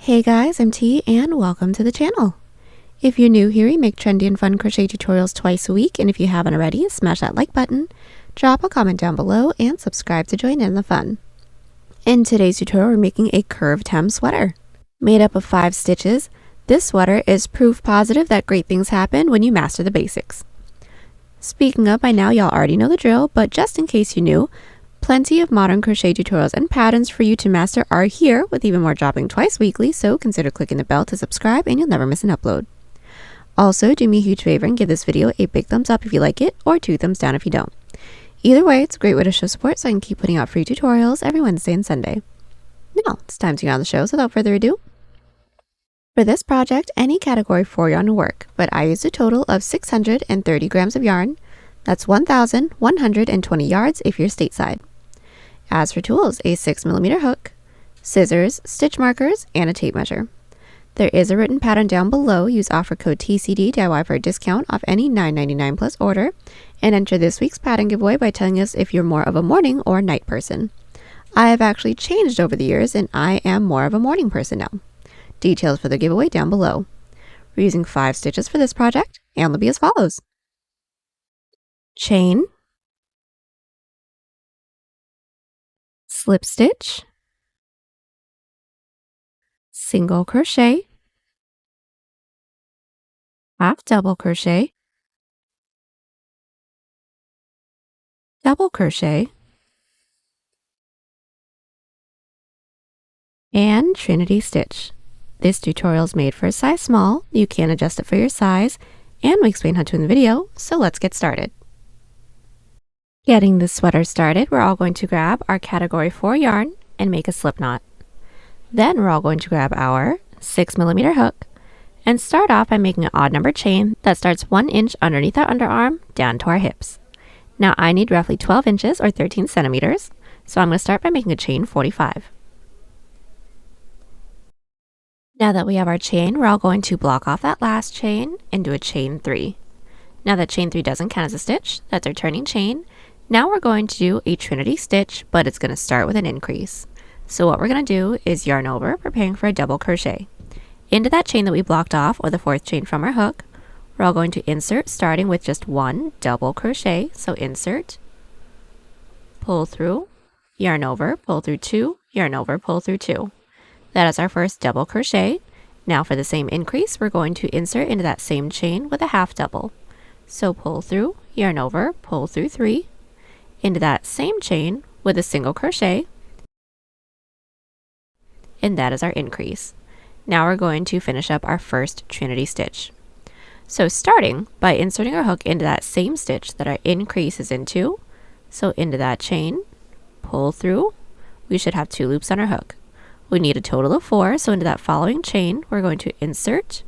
Hey guys, I'm T and welcome to the channel. If you're new here, we make trendy and fun crochet tutorials twice a week, and if you haven't already, smash that like button, drop a comment down below, and subscribe to join in the fun. In today's tutorial, we're making a curved hem sweater. Made up of 5 stitches, this sweater is proof positive that great things happen when you master the basics. Speaking of, by now y'all already know the drill, but just in case you're new, plenty of modern crochet tutorials and patterns for you to master are here, with even more dropping twice weekly, so consider clicking the bell to subscribe and you'll never miss an upload. Also, do me a huge favor and give this video a big thumbs up if you like it, or 2 thumbs down if you don't. Either way, it's a great way to show support so I can keep putting out free tutorials every Wednesday and Sunday. Now, it's time to get on the show, so without further ado. For this project, any category 4 yarn will work, but I used a total of 630 grams of yarn. That's 1,120 yards if you're stateside. As for tools, a 6mm hook, scissors, stitch markers, and a tape measure. There is a written pattern down below. Use offer code TCDDIY for a discount off any $9.99 plus order, and enter this week's pattern giveaway by telling us if you're more of a morning or night person. I have actually changed over the years, and I am more of a morning person now. Details for the giveaway down below. We're using 5 stitches for this project, and they'll be as follows. Chain, slip stitch, single crochet, half double crochet, double crochet, and Trinity Stitch. This tutorial is made for a size small. You can adjust it for your size, and we explain how to in the video, so let's get started. Getting the sweater started, we're all going to grab our category 4 yarn and make a slip knot. Then we're all going to grab our 6mm hook and start off by making an odd number chain that starts 1 inch underneath our underarm down to our hips. Now I need roughly 12 inches or 13 centimeters, so I'm going to start by making a chain 45. Now that we have our chain, we're all going to block off that last chain and do a chain 3. Now that chain 3 doesn't count as a stitch, that's our turning chain. Now we're going to do a Trinity stitch, but it's going to start with an increase. So what we're going to do is yarn over, preparing for a double crochet. Into that chain that we blocked off, or the 4th chain from our hook, we're all going to insert, starting with just 1 double crochet. So insert, pull through, yarn over, pull through 2, yarn over, pull through 2. That is our first double crochet. Now for the same increase, we're going to insert into that same chain with a half double. So pull through, yarn over, pull through 3, into that same chain with a single crochet, and that is our increase. Now we're going to finish up our first Trinity stitch. So starting by inserting our hook into that same stitch that our increase is into, so into that chain, pull through, we should have 2 loops on our hook. We need a total of 4, so into that following chain, we're going to insert,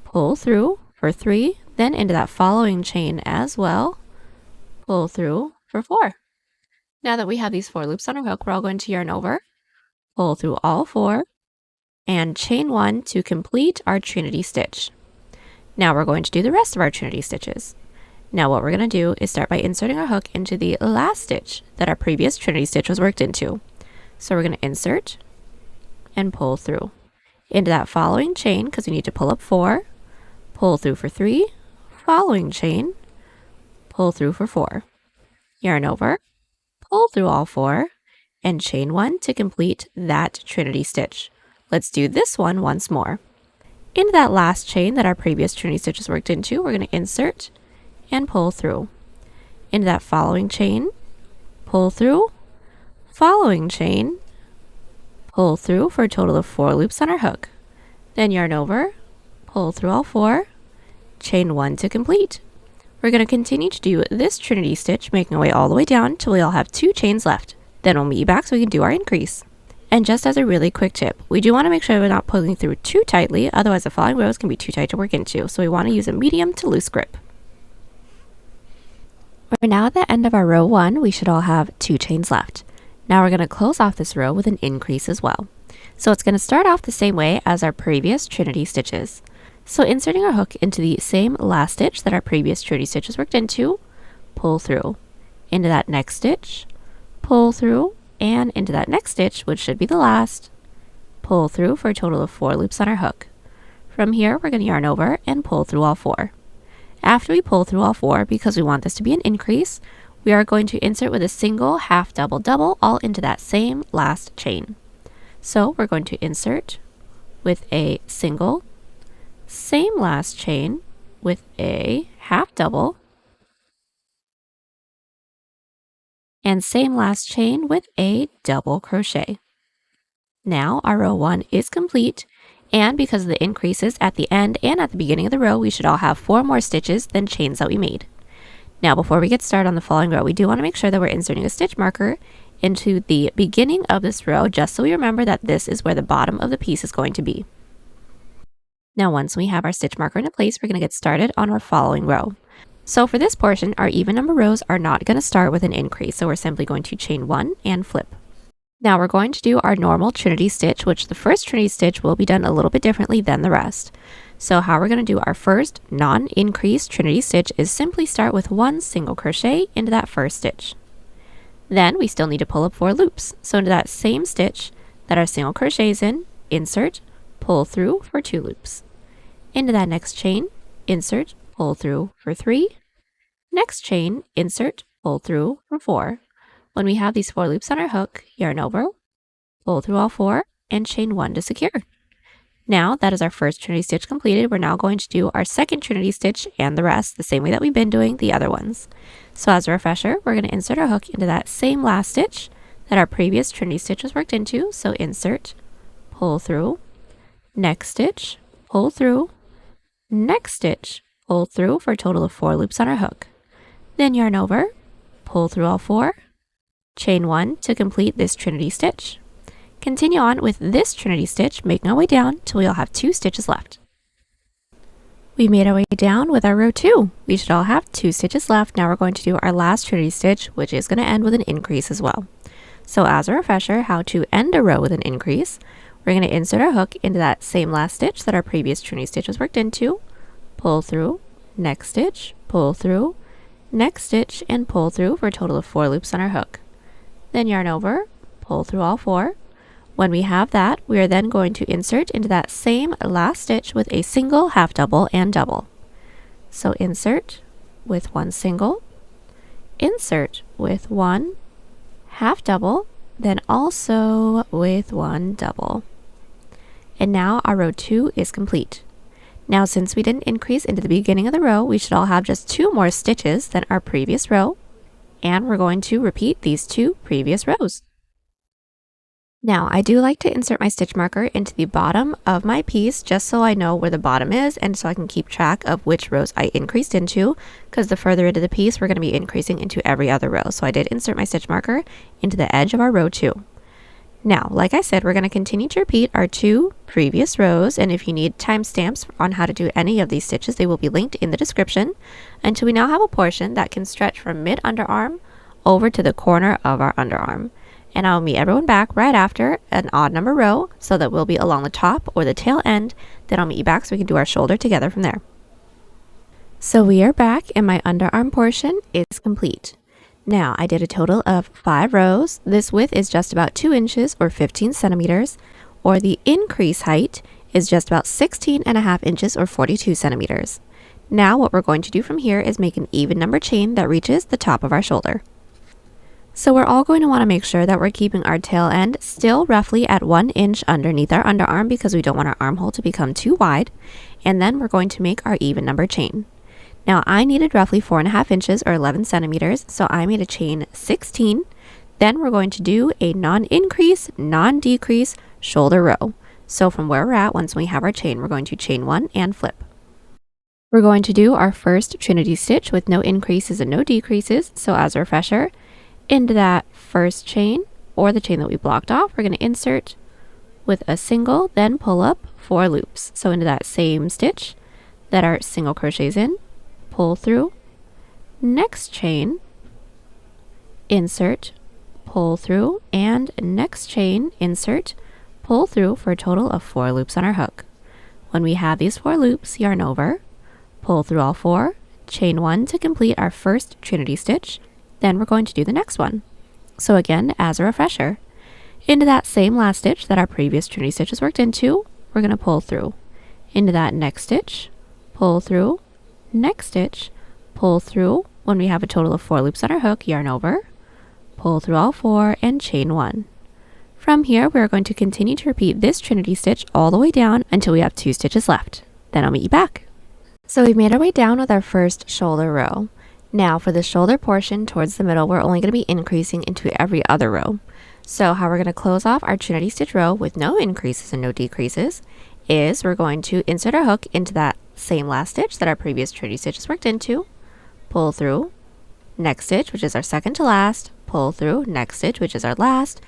pull through for 3, then into that following chain as well, pull through for 4. Now that we have these 4 loops on our hook, we're all going to yarn over, pull through all 4, and chain 1 to complete our Trinity stitch. Now we're going to do the rest of our Trinity stitches. Now what we're going to do is start by inserting our hook into the last stitch that our previous Trinity stitch was worked into. So we're going to insert and pull through into that following chain, because we need to pull up 4, pull through for 3, following chain, pull through for 4, yarn over, pull through all 4, and chain 1 to complete that Trinity stitch. Let's do this one once more. Into that last chain that our previous Trinity stitch was worked into, we're going to insert and pull through. Into that following chain, pull through, following chain, pull through for a total of 4 loops on our hook. Then yarn over, pull through all 4, chain 1 to complete. We're going to continue to do this Trinity stitch, making our way all the way down till we all have 2 chains left. Then we'll meet you back so we can do our increase. And just as a really quick tip, we do want to make sure we're not pulling through too tightly, otherwise the following rows can be too tight to work into, so we want to use a medium to loose grip. We're now at the end of our row 1, we should all have 2 chains left. Now we're going to close off this row with an increase as well. So it's going to start off the same way as our previous Trinity stitches. So inserting our hook into the same last stitch that our previous Trinity stitch was worked into, pull through. Into that next stitch, pull through, and into that next stitch, which should be the last, pull through for a total of 4 loops on our hook. From here, we're going to yarn over and pull through all 4. After we pull through all 4, because we want this to be an increase, we are going to insert with a single half double double all into that same last chain. So we're going to insert with a single, same last chain with a half double, and same last chain with a double crochet. Now our row 1 is complete, and because of the increases at the end and at the beginning of the row, we should all have 4 more stitches than chains that we made. Now before we get started on the following row, we do want to make sure that we're inserting a stitch marker into the beginning of this row, just so we remember that this is where the bottom of the piece is going to be. Now once we have our stitch marker into place, we're going to get started on our following row. So for this portion, our even number rows are not going to start with an increase, so we're simply going to chain 1 and flip. Now we're going to do our normal Trinity stitch, which the first Trinity stitch will be done a little bit differently than the rest. So how we're going to do our first non-increase Trinity stitch is simply start with 1 single crochet into that first stitch. Then we still need to pull up 4 loops. So into that same stitch that our single crochet is in, insert, pull through for 2 loops. Into that next chain, insert, pull through for 3. Next chain, insert, pull through for 4. When we have these 4 loops on our hook, yarn over, pull through all 4, and chain 1 to secure. Now that is our first Trinity stitch completed, we're now going to do our second Trinity stitch and the rest the same way that we've been doing the other ones. So as a refresher, we're going to insert our hook into that same last stitch that our previous Trinity stitch was worked into. So insert, pull through, next stitch, pull through, next stitch, pull through for a total of 4 loops on our hook. Then yarn over, pull through all 4, chain 1 to complete this Trinity stitch. Continue on with this Trinity stitch, making our way down till we all have 2 stitches left. We made our way down with our row 2. We should all have 2 stitches left. Now we're going to do our last Trinity stitch, which is going to end with an increase as well. So as a refresher, how to end a row with an increase, we're going to insert our hook into that same last stitch that our previous Trinity stitch was worked into, pull through, next stitch, pull through, next stitch, and pull through for a total of 4 loops on our hook. Then yarn over, pull through all 4. When we have that, we are then going to insert into that same last stitch with a single, half double, and double. So insert with 1 single, insert with 1 half double, then also with 1 double. And now our row 2 is complete. Now since we didn't increase into the beginning of the row, we should all have just 2 more stitches than our previous row, and we're going to repeat these 2 previous rows. Now, I do like to insert my stitch marker into the bottom of my piece just so I know where the bottom is and so I can keep track of which rows I increased into, because the further into the piece, we're going to be increasing into every other row. So I did insert my stitch marker into the edge of our row 2. Now, like I said, we're going to continue to repeat our 2 previous rows, and if you need timestamps on how to do any of these stitches, they will be linked in the description, until we now have a portion that can stretch from mid-underarm over to the corner of our underarm. And I'll meet everyone back right after an odd number row, so that we'll be along the top or the tail end. Then I'll meet you back so we can do our shoulder together from there. So we are back and my underarm portion is complete. Now I did a total of 5 rows. This width is just about 2 inches or 15 centimeters, or the increase height is just about 16.5 inches or 42 centimeters. Now what we're going to do from here is make an even number chain that reaches the top of our shoulder. So we're all going to want to make sure that we're keeping our tail end still roughly at 1 inch underneath our underarm, because we don't want our armhole to become too wide. And then we're going to make our even number chain. Now I needed roughly 4.5 inches or 11 centimeters, so I made a chain 16. Then we're going to do a non-increase, non-decrease shoulder row. So from where we're at, once we have our chain, we're going to chain 1 and flip. We're going to do our first Trinity stitch with no increases and no decreases. So as a refresher, into that first chain, or the chain that we blocked off, we're going to insert with a single, then pull up 4 loops. So into that same stitch that our single crochets in, pull through, next chain, insert, pull through, and next chain, insert, pull through for a total of 4 loops on our hook. When we have these 4 loops, yarn over, pull through all 4, chain 1 to complete our first Trinity stitch. Then we're going to do the next one. So again, as a refresher, Into that same last stitch that our previous Trinity stitch is worked into, we're going to pull through. Into that next stitch, pull through, next stitch, pull through. When we have a total of 4 loops on our hook, yarn over, pull through all 4, and chain 1. From here, we're going to continue to repeat this Trinity stitch all the way down until we have 2 stitches left. Then I'll meet you back. So we've made our way down with our first shoulder row. Now for the shoulder portion towards the middle, we're only going to be increasing into every other row. So how we're going to close off our Trinity stitch row with no increases and no decreases is we're going to insert our hook into that same last stitch that our previous Trinity stitch is worked into, pull through, next stitch, which is our second to last, pull through, next stitch, which is our last,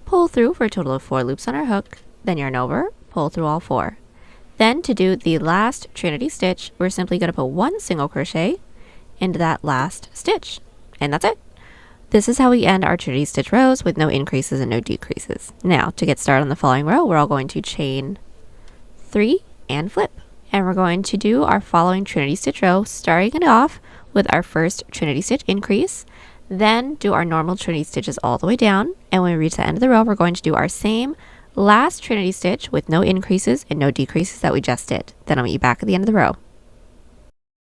pull through for a total of 4 loops on our hook, then yarn over, pull through all 4. Then to do the last Trinity stitch, we're simply going to put 1 single crochet into that last stitch, and that's it. This is how we end our Trinity stitch rows with no increases and no decreases. Now to get started on the following row, we're all going to chain 3 and flip, and we're going to do our following Trinity stitch row, starting it off with our first Trinity stitch increase, then do our normal Trinity stitches all the way down, and when we reach the end of the row, we're going to do our same last Trinity stitch with no increases and no decreases that we just did. Then I'll meet you back at the end of the row.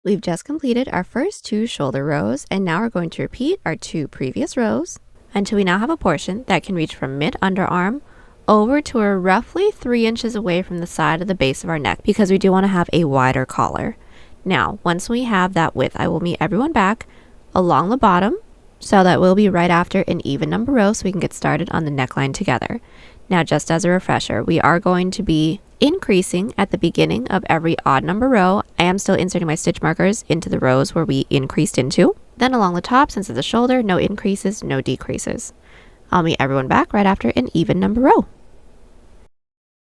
We've just completed our first 2 shoulder rows, and now we're going to repeat our 2 previous rows until we now have a portion that can reach from mid-underarm over to a roughly 3 inches away from the side of the base of our neck, because we do want to have a wider collar. Now, once we have that width, I will meet everyone back along the bottom, so that will be right after an even number row so we can get started on the neckline together. Now, just as a refresher, we are going to be increasing at the beginning of every odd number row. I am still inserting my stitch markers into the rows where we increased into. Then along the top, since it's a shoulder, no increases, no decreases. I'll meet everyone back right after an even number row.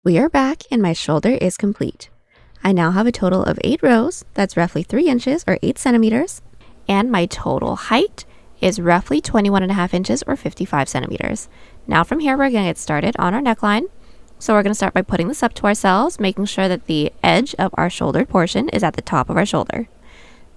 We are back and my shoulder is complete. I now have a total of 8 rows, that's roughly 3 inches or 8 centimeters, and my total height is roughly 21.5 inches or 55 centimeters. Now from here, we're going to get started on our neckline. So we're going to start by putting this up to ourselves, making sure that the edge of our shouldered portion is at the top of our shoulder.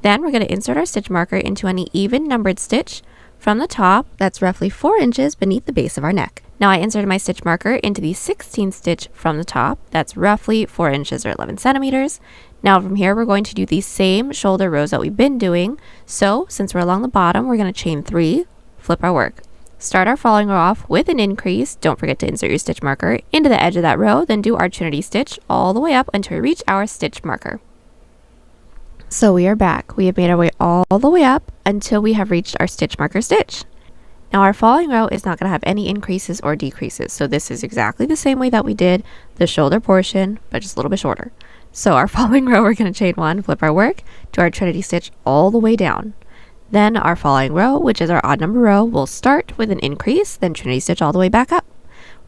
Then we're going to insert our stitch marker into any even numbered stitch from the top that's roughly 4 inches beneath the base of our neck. Now I inserted my stitch marker into the 16th stitch from the top, that's roughly 4 inches or 11 centimeters. Now from here, we're going to do the same shoulder rows that we've been doing. So since we're along the bottom, we're going to chain 3, flip our work. Start our following row off with an increase. Don't forget to insert your stitch marker into the edge of that row, then do our Trinity stitch all the way up until we reach our stitch marker. So we are back. We have made our way all the way up until we have reached our stitch marker stitch. Now our following row is not going to have any increases or decreases. So this is exactly the same way that we did the shoulder portion, but just a little bit shorter. So our following row, we're going to chain 1, flip our work, do our Trinity stitch all the way down. Then our following row, which is our odd number row, will start with an increase, then Trinity stitch all the way back up.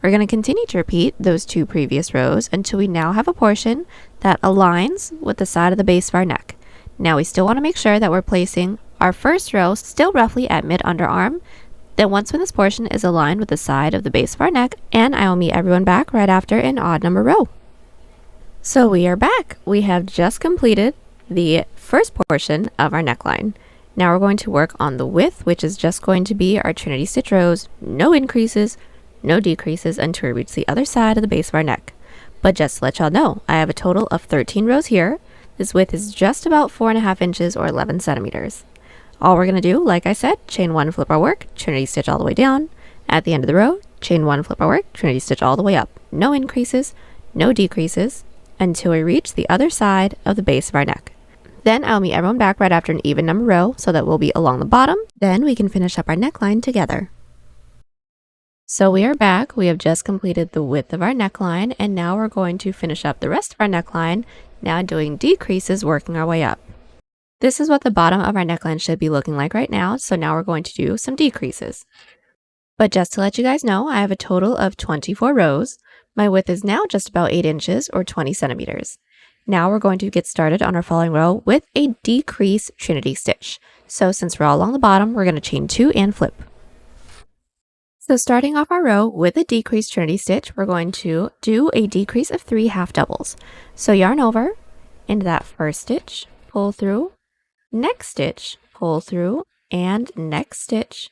We're going to continue to repeat those 2 previous rows until we now have a portion that aligns with the side of the base of our neck. Now we still want to make sure that we're placing our first row still roughly at mid-underarm. Then once when this portion is aligned with the side of the base of our neck, and I will meet everyone back right after an odd number row. So we are back. We have just completed the first portion of our neckline. Now we're going to work on the width, which is just going to be our Trinity stitch rows, no increases, no decreases until we reach the other side of the base of our neck. But just to let y'all know, I have a total of 13 rows here. This width is just about 4.5 inches or 11 centimeters. All we're going to do, like I said, chain 1, flip our work, Trinity stitch all the way down. At the end of the row, chain 1, flip our work, Trinity stitch all the way up. No increases, no decreases until we reach the other side of the base of our neck. Then I'll meet everyone back right after an even number row so that we'll be along the bottom. Then we can finish up our neckline together. So we are back. We have just completed the width of our neckline, and now we're going to finish up the rest of our neckline, now doing decreases, working our way up. This is what the bottom of our neckline should be looking like right now, so now we're going to do some decreases. But just to let you guys know, I have a total of 24 rows. My width is now just about 8 inches or 20 centimeters. Now we're going to get started on our following row with a decrease Trinity stitch. So since we're all along the bottom, we're going to chain 2 and flip. So starting off our row with a decrease Trinity stitch, we're going to do a decrease of 3 half doubles. So yarn over into that first stitch, pull through, next stitch, pull through, and next stitch,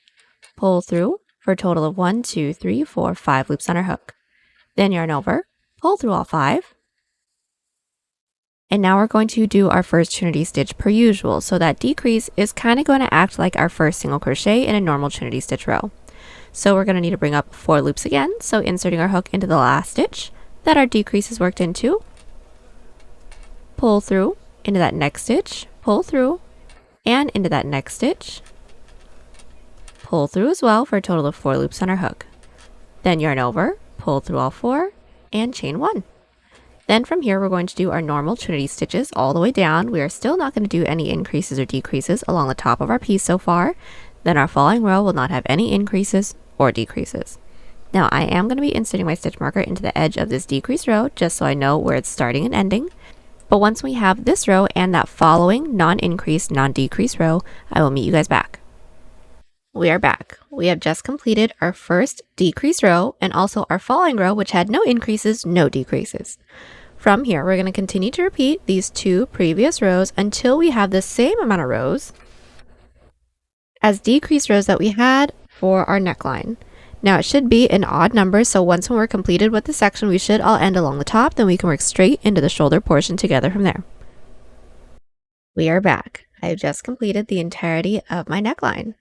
pull through, for a total of 1, 2, 3, 4, 5 loops on our hook. Then yarn over, pull through all 5. And now we're going to do our first Trinity stitch per usual. So that decrease is kind of going to act like our first single crochet in a normal Trinity stitch row. So we're going to need to bring up 4 loops again. So inserting our hook into the last stitch that our decrease is worked into, pull through into that next stitch, pull through, and into that next stitch, pull through as well for a total of 4 loops on our hook. Then yarn over, pull through all 4, and chain 1. Then from here, we're going to do our normal Trinity stitches all the way down. We are still not going to do any increases or decreases along the top of our piece so far. Then our following row will not have any increases or decreases. Now I am going to be inserting my stitch marker into the edge of this decrease row just so I know where it's starting and ending. But once we have this row and that following non-increase, non-decrease row, I will meet you guys back. We are back. We have just completed our first decrease row and also our following row, which had no increases, no decreases. From here, we're going to continue to repeat these 2 previous rows until we have the same amount of rows as decrease rows that we had for our neckline. Now it should be an odd number, so once when we're completed with the section, we should all end along the top, then we can work straight into the shoulder portion together from there. We are back. I have just completed the entirety of my neckline.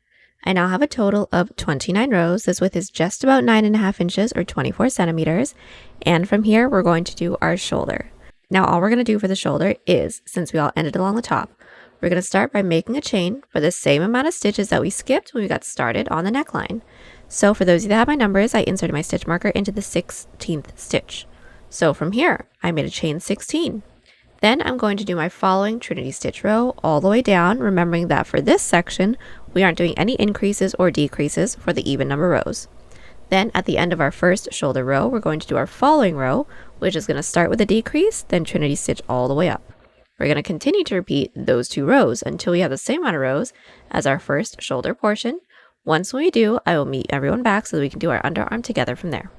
I now have a total of 29 rows. This width is just about 9.5 inches or 24 centimeters. And from here, we're going to do our shoulder. Now all we're going to do for the shoulder is, since we all ended along the top, we're going to start by making a chain for the same amount of stitches that we skipped when we got started on the neckline. So for those of you that have my numbers, I inserted my stitch marker into the 16th stitch. So from here, I made a chain 16. Then I'm going to do my following Trinity stitch row all the way down, remembering that for this section, we aren't doing any increases or decreases for the even number rows. Then at the end of our first shoulder row, we're going to do our following row, which is going to start with a decrease, then Trinity stitch all the way up. We're going to continue to repeat those 2 rows until we have the same amount of rows as our first shoulder portion. Once we do, I will meet everyone back so that we can do our underarm together from there.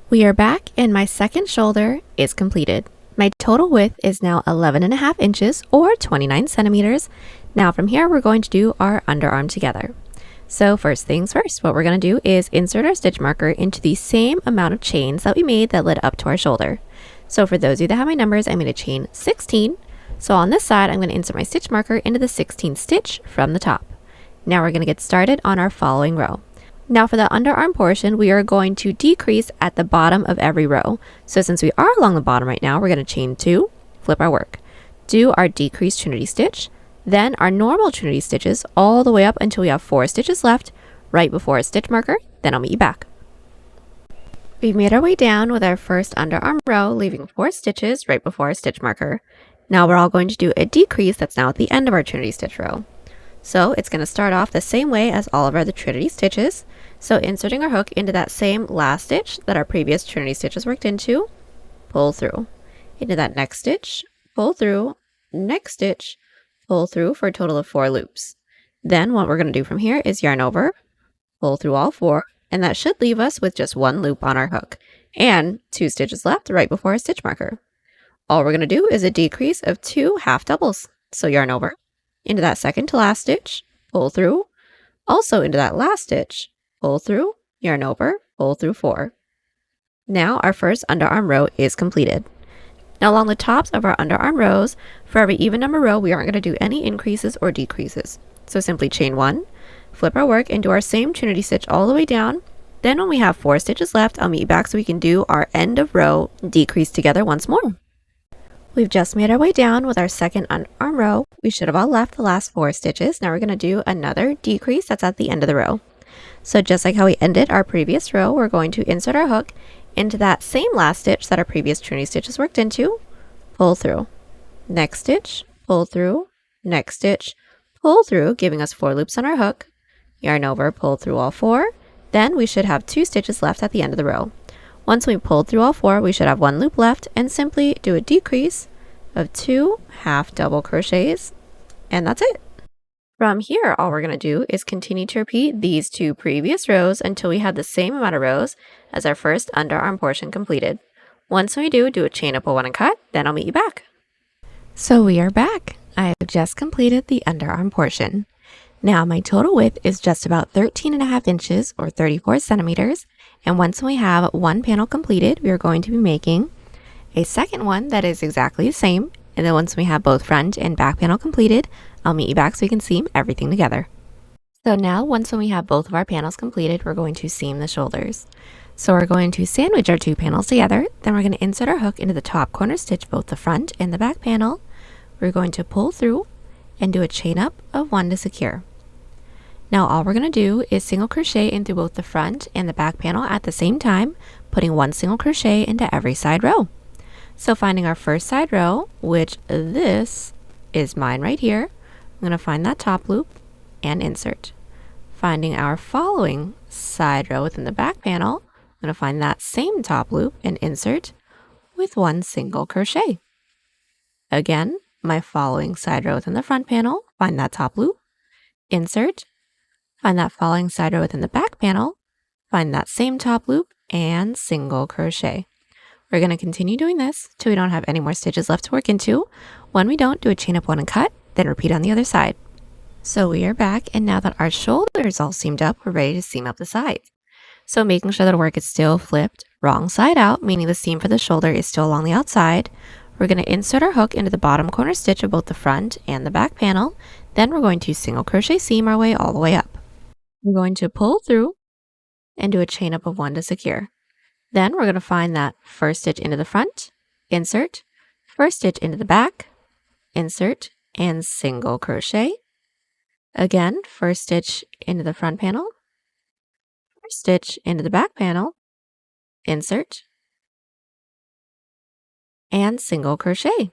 We are back and my second shoulder is completed. My total width is now 11.5 inches or 29 centimeters. Now from here, we're going to do our underarm together. So first things first, what we're going to do is insert our stitch marker into the same amount of chains that we made that led up to our shoulder. So for those of you that have my numbers, I made a chain 16. So on this side, I'm going to insert my stitch marker into the 16th stitch from the top. Now we're going to get started on our following row. Now for the underarm portion, we are going to decrease at the bottom of every row. So since we are along the bottom right now, we're going to chain 2, flip our work, do our decreased Trinity stitch, then our normal Trinity stitches all the way up until we have 4 stitches left right before a stitch marker, then I'll meet you back. We've made our way down with our first underarm row, leaving 4 stitches right before our stitch marker. Now we're all going to do a decrease that's now at the end of our Trinity stitch row. So it's going to start off the same way as all of our other Trinity stitches. So inserting our hook into that same last stitch that our previous Trinity stitches worked into, pull through. Into that next stitch, pull through, next stitch, pull through for a total of 4 loops. Then what we're going to do from here is yarn over, pull through all 4, and that should leave us with just 1 loop on our hook and 2 stitches left right before our stitch marker. All we're going to do is a decrease of 2 half doubles. So yarn over, into that second to last stitch, pull through, also into that last stitch, pull through, yarn over, pull through 4. Now our first underarm row is completed. Now along the tops of our underarm rows, for every even number row, we aren't going to do any increases or decreases. So simply chain 1, flip our work and do our same Trinity stitch all the way down. Then when we have 4 stitches left, I'll meet you back so we can do our end of row decrease together once more. We've just made our way down with our second underarm row. We should have all left the last 4 stitches. Now we're going to do another decrease that's at the end of the row. So just like how we ended our previous row, we're going to insert our hook into that same last stitch that our previous Trinity stitches worked into, pull through, next stitch, pull through, next stitch, pull through, giving us 4 loops on our hook, yarn over, pull through all 4, then we should have 2 stitches left at the end of the row. Once we pulled through all 4, we should have 1 loop left and simply do a decrease of 2 half double crochets, and that's it. From here, all we're going to do is continue to repeat these 2 previous rows until we have the same amount of rows as our first underarm portion completed. Once we do a chain up, pull 1 and cut, then I'll meet you back. So we are back. I have just completed the underarm portion. Now my total width is just about 13.5 inches or 34 centimeters. And once we have one panel completed, we are going to be making a second one that is exactly the same. And then once we have both front and back panel completed, I'll meet you back so we can seam everything together. So now once we have both of our panels completed, we're going to seam the shoulders. So we're going to sandwich our two panels together. Then we're going to insert our hook into the top corner stitch, both the front and the back panel. We're going to pull through and do a chain up of 1 to secure. Now all we're going to do is single crochet into both the front and the back panel at the same time, putting 1 single crochet into every side row. So finding our first side row, which this is mine right here, I'm going to find that top loop and insert. Finding our following side row within the back panel, I'm going to find that same top loop and insert with 1 single crochet. Again, my following side row within the front panel, find that top loop, insert, find that following side row within the back panel, find that same top loop, and single crochet. We're going to continue doing this till we don't have any more stitches left to work into. When we don't, do a chain up 1 and cut, then repeat on the other side. So we are back, and now that our shoulder is all seamed up, we're ready to seam up the sides. So making sure that our work is still flipped wrong side out, meaning the seam for the shoulder is still along the outside. We're going to insert our hook into the bottom corner stitch of both the front and the back panel. Then we're going to single crochet seam our way all the way up. We're going to pull through and do a chain up of 1 to secure. Then we're going to find that first stitch into the front, insert, first stitch into the back, insert, and single crochet. Again, first stitch into the front panel, first stitch into the back panel, insert, and single crochet.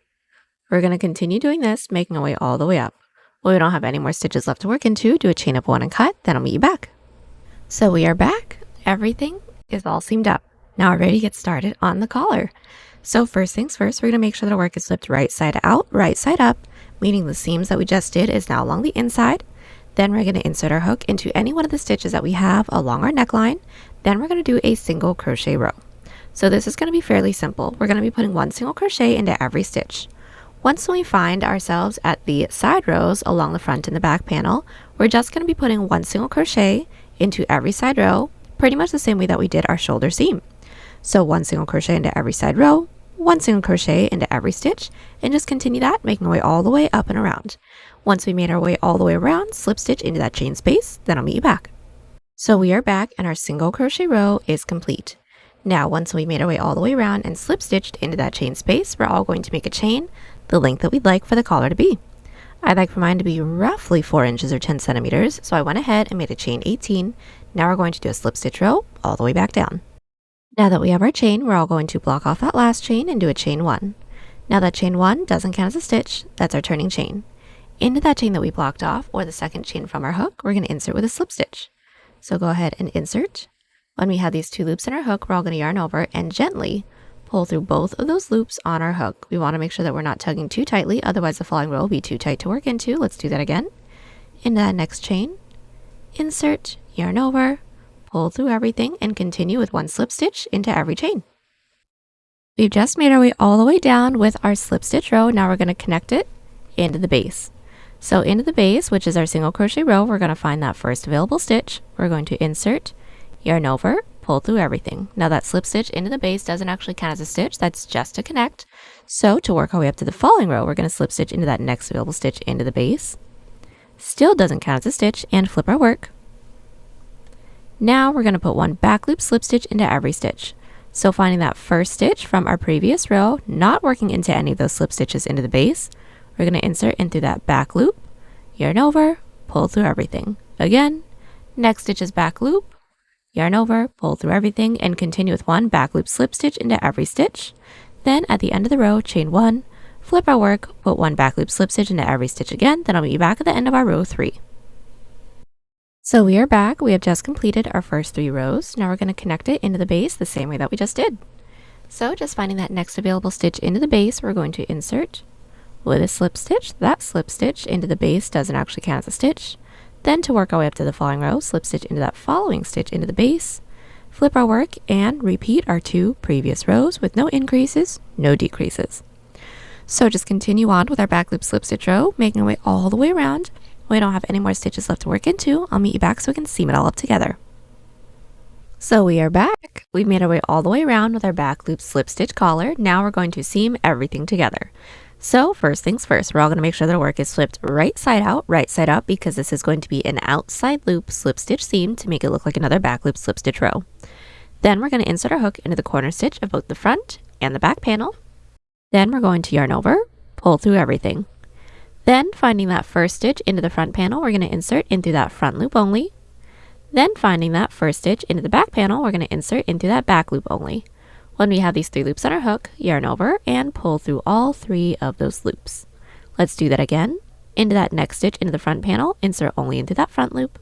We're going to continue doing this, making our way all the way up. When we don't have any more stitches left to work into, do a chain up 1 and cut, then I'll meet you back. So we are back. Everything is all seamed up. Now we're ready to get started on the collar. So first things first, we're going to make sure that our work is flipped right side out, right side up, meaning the seams that we just did is now along the inside. Then we're going to insert our hook into any one of the stitches that we have along our neckline. Then we're going to do a single crochet row. So this is going to be fairly simple. We're going to be putting 1 single crochet into every stitch. Once we find ourselves at the side rows along the front and the back panel, we're just going to be putting 1 single crochet into every side row, pretty much the same way that we did our shoulder seam. So 1 single crochet into every side row, 1 single crochet into every stitch, and just continue that, making our way all the way up and around. Once we made our way all the way around, slip stitch into that chain space, then I'll meet you back. So we are back and our single crochet row is complete. Now once we made our way all the way around and slip stitched into that chain space, we're all going to make a chain the length that we'd like for the collar to be. I'd like for mine to be roughly 4 inches or 10 centimeters, so I went ahead and made a chain 18. Now we're going to do a slip stitch row all the way back down. Now that we have our chain, we're all going to block off that last chain and do a chain 1. Now that chain 1 doesn't count as a stitch, that's our turning chain. Into that chain that we blocked off, or the second chain from our hook, we're going to insert with a slip stitch. So go ahead and insert. When we have these 2 loops in our hook, we're all going to yarn over and gently pull through both of those loops on our hook. We want to make sure that we're not tugging too tightly, otherwise the following row will be too tight to work into. Let's do that again. Into that next chain, insert, yarn over, pull through everything, and continue with 1 slip stitch into every chain. We've just made our way all the way down with our slip stitch row. Now we're going to connect it into the base. So into the base, which is our single crochet row, we're going to find that first available stitch. We're going to insert, yarn over, pull through everything. Now that slip stitch into the base doesn't actually count as a stitch, that's just to connect. So to work our way up to the following row, we're going to slip stitch into that next available stitch into the base. Still doesn't count as a stitch, and flip our work. Now we're going to put 1 back loop slip stitch into every stitch. So finding that first stitch from our previous row, not working into any of those slip stitches into the base, we're going to insert in through that back loop, yarn over, pull through everything. Again, next stitch is back loop, yarn over, pull through everything, and continue with 1 back loop slip stitch into every stitch. Then at the end of the row, chain 1, flip our work, put 1 back loop slip stitch into every stitch again, then I'll meet you back at the end of our row 3. So we are back. We have just completed our first 3 rows. Now we're going to connect it into the base the same way that we just did. So just finding that next available stitch into the base, we're going to insert with a slip stitch. That slip stitch into the base doesn't actually count as a stitch. Then to work our way up to the following row, slip stitch into that following stitch into the base, flip our work, and repeat our 2 previous rows with no increases, no decreases. So just continue on with our back loop slip stitch row, making our way all the way around When we don't have any more stitches left to work into, I'll meet you back so we can seam it all up together. So we are back. We've made our way all the way around with our back loop slip stitch collar. Now we're going to seam everything together. So first things first, we're all going to make sure that our work is flipped right side up, because this is going to be an outside loop slip stitch seam to make it look like another back loop slip stitch row. Then we're going to insert our hook into the corner stitch of both the front and the back panel. Then we're going to yarn over, pull through everything. Then finding that first stitch into the front panel, we're going to insert into that front loop only. Then finding that first stitch into the back panel, we're going to insert into that back loop only. When we have these 3 loops on our hook, yarn over and pull through all 3 of those loops. Let's do that again. Into that next stitch into the front panel, insert only into that front loop.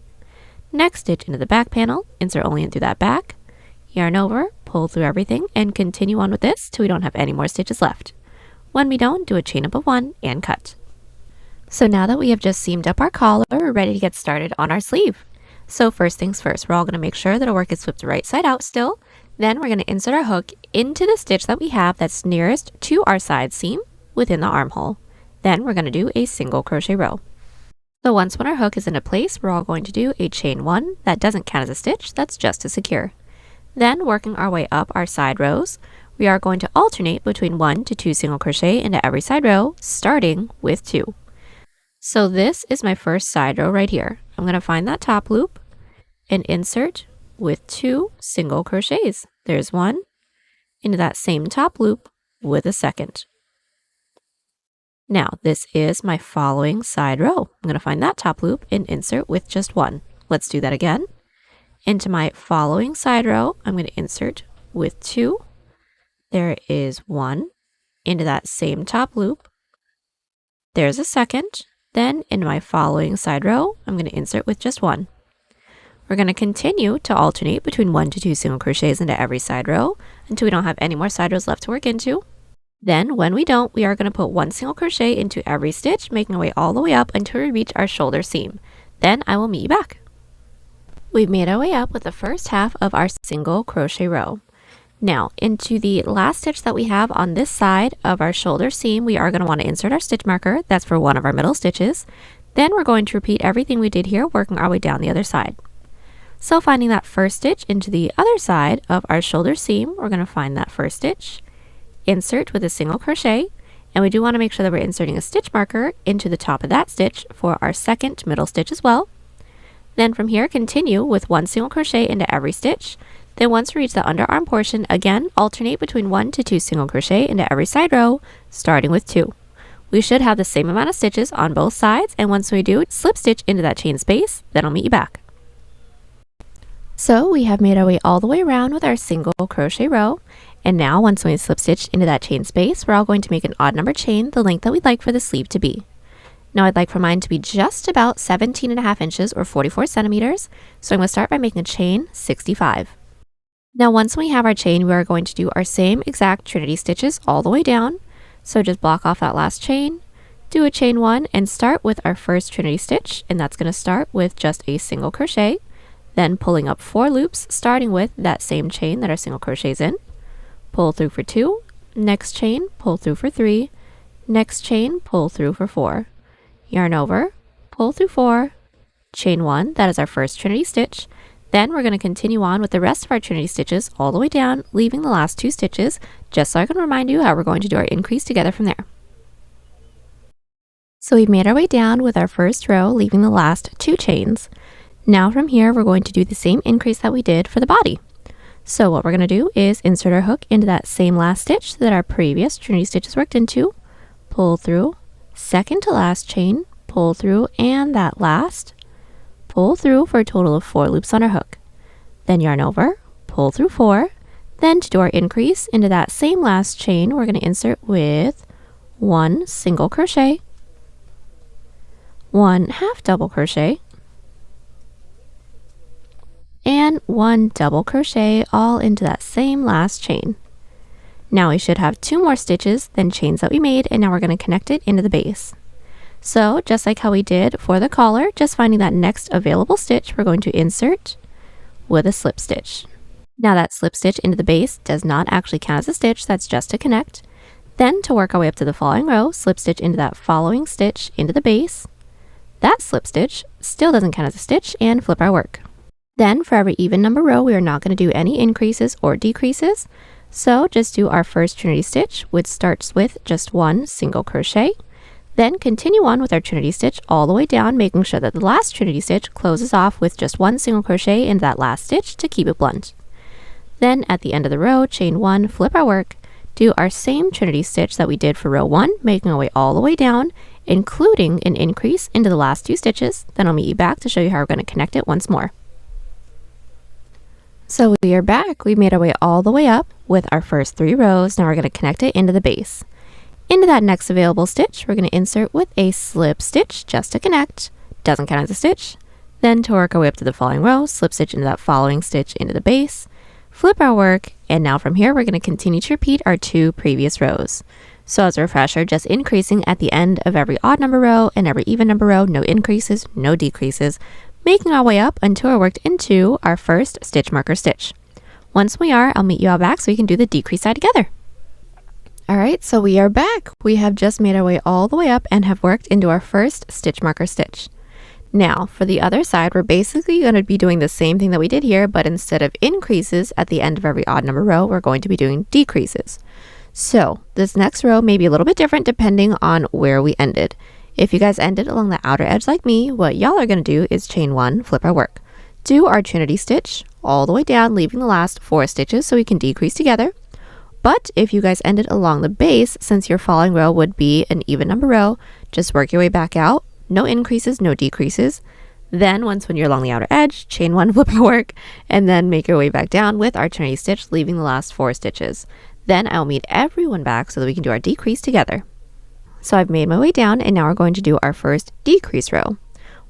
Next stitch into the back panel, insert only into that back. Yarn over, pull through everything, and continue on with this till we don't have any more stitches left. When we don't, do a chain up of 1 and cut. So now that we have just seamed up our collar, we're ready to get started on our sleeve. So first things first, we're all going to make sure that our work is flipped right side out still. Then we're going to insert our hook into the stitch that we have that's nearest to our side seam within the armhole. Then we're going to do a single crochet row. So once when our hook is into place, we're all going to do a chain 1. That doesn't count as a stitch, that's just to secure. Then working our way up our side rows, we are going to alternate between 1 to 2 single crochet into every side row, starting with 2. So this is my first side row right here. I'm going to find that top loop and insert with 2 single crochets. There's 1 into that same top loop with a second. Now this is my following side row. I'm going to find that top loop and insert with just 1. Let's do that again. Into my following side row, I'm going to insert with 2. There is 1 into that same top loop. There's a second. Then in my following side row, I'm going to insert with just 1. We're going to continue to alternate between 1 to 2 single crochets into every side row until we don't have any more side rows left to work into. Then when we don't, we are going to put 1 single crochet into every stitch, making our way all the way up until we reach our shoulder seam. Then I will meet you back. We've made our way up with the first half of our single crochet row. Now into the last stitch that we have on this side of our shoulder seam, we are going to want to insert our stitch marker. That's for one of our middle stitches. Then we're going to repeat everything we did here, working our way down the other side. So finding that first stitch into the other side of our shoulder seam, we're going to find that first stitch, insert with a single crochet, and we do want to make sure that we're inserting a stitch marker into the top of that stitch for our second middle stitch as well. Then from here, continue with 1 single crochet into every stitch. Then once we reach the underarm portion, again, alternate between 1 to 2 single crochet into every side row, starting with 2. We should have the same amount of stitches on both sides, and once we do, slip stitch into that chain space, then I'll meet you back. So we have made our way all the way around with our single crochet row, and now once we slip stitch into that chain space, we're all going to make an odd number chain the length that we'd like for the sleeve to be. Now I'd like for mine to be just about 17.5 inches or 44 centimeters, so I'm going to start by making a chain 65. Now once we have our chain, we are going to do our same exact Trinity stitches all the way down. So just block off that last chain, do a chain 1, and start with our first Trinity stitch, and that's going to start with just a single crochet, then pulling up 4 loops, starting with that same chain that our single crochet is in. Pull through for 2, next chain, pull through for 3, next chain, pull through for 4. Yarn over, pull through 4, chain 1, that is our first Trinity stitch. Then we're going to continue on with the rest of our Trinity stitches all the way down, leaving the last 2 stitches, just so I can remind you how we're going to do our increase together from there. So we've made our way down with our first row, leaving the last 2 chains. Now from here, we're going to do the same increase that we did for the body. So what we're going to do is insert our hook into that same last stitch that our previous Trinity stitches worked into, pull through, second to last chain, pull through, and that last, pull through for a total of 4 loops on our hook. Then yarn over, pull through 4, then to do our increase into that same last chain, we're going to insert with 1 single crochet, 1 half double crochet, and 1 double crochet all into that same last chain. Now we should have 2 more stitches than chains that we made, and now we're going to connect it into the base. So just like how we did for the collar, just finding that next available stitch, we're going to insert with a slip stitch. Now that slip stitch into the base does not actually count as a stitch, that's just to connect. Then to work our way up to the following row, slip stitch into that following stitch into the base, that slip stitch, still doesn't count as a stitch, and flip our work. Then for every even number row, we are not going to do any increases or decreases. So just do our first Trinity stitch, which starts with just one single crochet. Then continue on with our Trinity stitch all the way down, making sure that the last Trinity stitch closes off with just one single crochet into that last stitch to keep it blunt. Then at the end of the row, chain 1, flip our work, do our same Trinity stitch that we did for row 1, making our way all the way down, including an increase into the last 2 stitches. Then I'll meet you back to show you how we're going to connect it once more. So we are back. We made our way all the way up with our first 3 rows. Now we're going to connect it into the base. Into that next available stitch, we're going to insert with a slip stitch just to connect. Doesn't count as a stitch. Then to work our way up to the following row, slip stitch into that following stitch into the base, flip our work, and now from here we're going to continue to repeat our 2 previous rows. So as a refresher, just increasing at the end of every odd number row and every even number row, no increases, no decreases, making our way up until we're worked into our first stitch marker stitch. Once we are, I'll meet you all back so we can do the decrease side together. Alright, so we are back. We have just made our way all the way up and have worked into our first stitch marker stitch. Now, for the other side, we're basically going to be doing the same thing that we did here, but instead of increases at the end of every odd number row, we're going to be doing decreases. So, this next row may be a little bit different depending on where we ended. If you guys ended along the outer edge like me, what y'all are going to do is chain 1, flip our work. Do our Trinity stitch all the way down, leaving the last 4 stitches so we can decrease together. But if you guys ended along the base, since your following row would be an even number row, just work your way back out. No increases, no decreases. Then when you're along the outer edge, chain 1, flip our work, and then make your way back down with our Trinity stitch, leaving the last 4 stitches. Then I'll meet everyone back so that we can do our decrease together. So I've made my way down, and now we're going to do our first decrease row.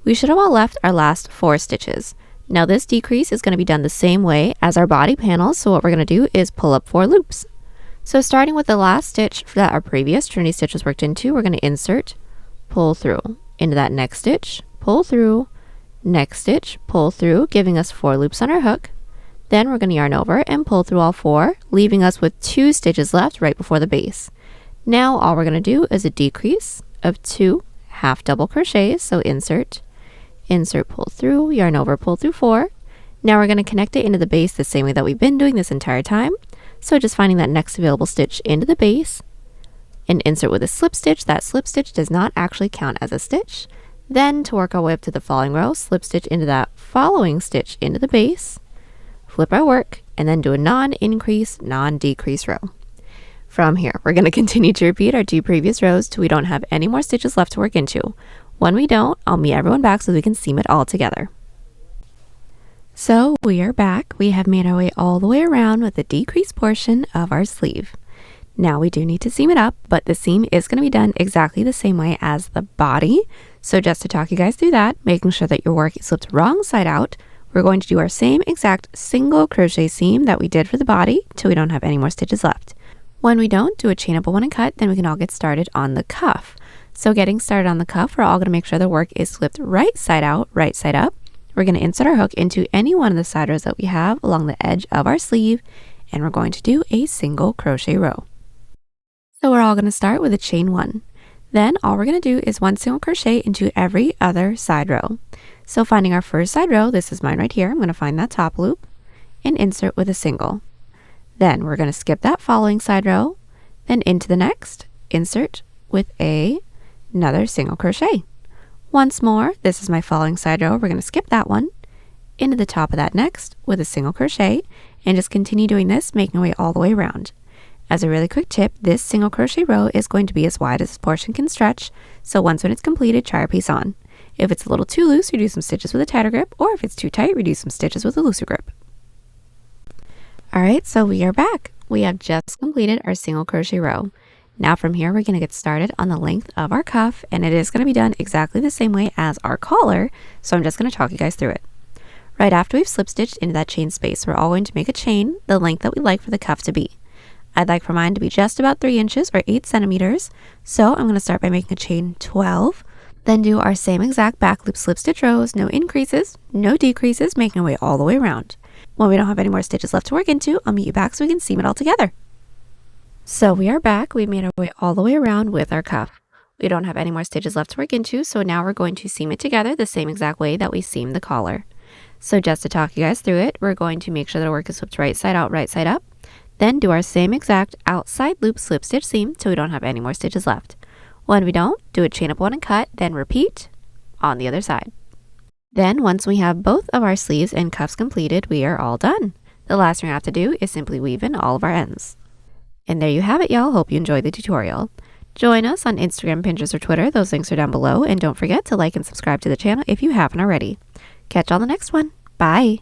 We should have all left our last 4 stitches. Now this decrease is going to be done the same way as our body panels, so what we're going to do is pull up 4 loops. So starting with the last stitch that our previous Trinity stitch was worked into, we're going to insert, pull through, into that next stitch, pull through, next stitch, pull through, giving us 4 loops on our hook. Then we're going to yarn over and pull through all 4, leaving us with 2 stitches left right before the base. Now all we're going to do is a decrease of 2 half double crochets, so insert, insert, pull through, yarn over, pull through 4. Now we're going to connect it into the base the same way that we've been doing this entire time. So just finding that next available stitch into the base and insert with a slip stitch. That slip stitch does not actually count as a stitch. Then to work our way up to the following row, slip stitch into that following stitch into the base, flip our work, and then do a non-increase, non-decrease row. From here, we're going to continue to repeat our 2 previous rows till we don't have any more stitches left to work into. When we don't, I'll meet everyone back so we can seam it all together. So we are back. We have made our way all the way around with the decreased portion of our sleeve. Now we do need to seam it up, but the seam is going to be done exactly the same way as the body. So just to talk you guys through that, making sure that your work is slipped wrong side out, we're going to do our same exact single crochet seam that we did for the body till we don't have any more stitches left. When we don't, do a chain up 1 and cut, then we can all get started on the cuff. So getting started on the cuff, we're all going to make sure the work is flipped right side out, right side up. We're going to insert our hook into any one of the side rows that we have along the edge of our sleeve, and we're going to do a single crochet row. So we're all going to start with a chain 1. Then all we're going to do is 1 single crochet into every other side row. So finding our first side row, this is mine right here, I'm going to find that top loop and insert with a single. Then we're going to skip that following side row, then into the next, insert with another single crochet. Once more, this is my following side row, we're going to skip that one, into the top of that next with a single crochet, and just continue doing this, making our way all the way around. As a really quick tip, this single crochet row is going to be as wide as this portion can stretch, so once when it's completed, try your piece on. If it's a little too loose, reduce some stitches with a tighter grip, or if it's too tight, reduce some stitches with a looser grip. Alright, so we are back. We have just completed our single crochet row. Now from here, we're going to get started on the length of our cuff, and it is going to be done exactly the same way as our collar, so I'm just going to talk you guys through it. Right after we've slip stitched into that chain space, we're all going to make a chain the length that we like for the cuff to be. I'd like for mine to be just about 3 inches or 8 centimeters, so I'm going to start by making a chain 12, then do our same exact back loop slip stitch rows, no increases, no decreases, making our way all the way around. When we don't have any more stitches left to work into, I'll meet you back so we can seam it all together. So we are back. We made our way all the way around with our cuff. We don't have any more stitches left to work into, so now we're going to seam it together the same exact way that we seamed the collar. So just to talk you guys through it, we're going to make sure that our work is flipped right side out, right side up. Then do our same exact outside loop slip stitch seam till we don't have any more stitches left. When we don't, do a chain up 1 and cut, then repeat on the other side. Then once we have both of our sleeves and cuffs completed, we are all done. The last thing we have to do is simply weave in all of our ends. And there you have it, y'all. Hope you enjoyed the tutorial. Join us on Instagram, Pinterest, or Twitter. Those links are down below. And don't forget to like and subscribe to the channel if you haven't already. Catch you on the next one. Bye!